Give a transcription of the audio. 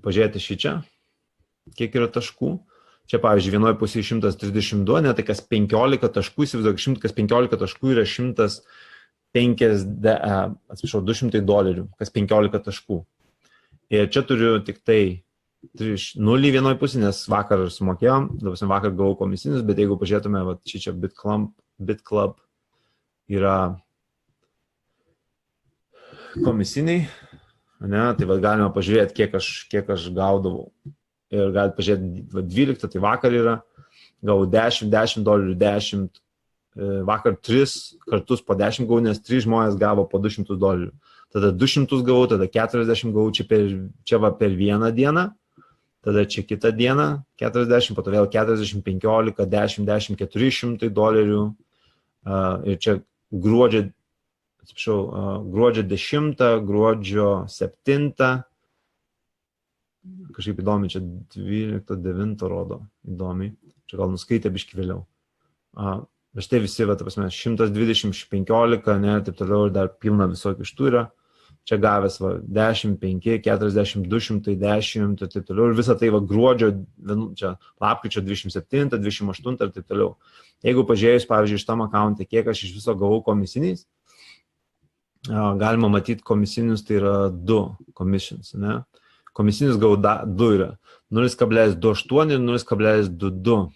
pažiūrėti šį čia, kiek yra taškų. Čia, pavyzdžiui, vienoje pusėje 132, ne, tai kas 15 taškų, įsivaizduok, kas 15 taškų yra 200 $, kas 15 taškų. Ir čia turiu tik tai 0 vienoje pusėje, nes vakar sumokėjom, vakar gavau komisinius, bet jeigu pažiūrėtume, va, čia BitClub yra komisiniai, ne, tai va, galima pažiūrėti, kiek aš gaudavau. Ir galite pažiūrėti, 12, tai vakar yra, gavau $10, $10, vakar 3 kartus po 10 gavau, nes 3 žmonės gavo po $200. Tada 200 gavau, tada 40 gavau čia va per vieną dieną, tada čia kitą dieną 40, po to vėl 40, 15, 10, 10, $400. Ir čia gruodžio 10, gruodžio 7, kažkaip įdomi, čia 12, 9 rodo, įdomi, čia gal nuskaitė biškį vėliau. Bet štai visi, va, ta prasme, 120, 15, ne, taip toliau, ir dar pilna visokių iš tų yra. Čia gavęs, va, 10, 5, 40, 200, 10 ir taip toliau. Ir visą tai, va, gruodžio, čia lapkričio 27, 28 ir taip toliau. Jeigu pažiūrėjus, pavyzdžiui, iš tam akauntą, kiek aš iš viso gavau komisiniais, galima matyti komisinius, tai yra 2 commissions, ne. Komisinius gavau 2 yra 0,28 ir 0,22.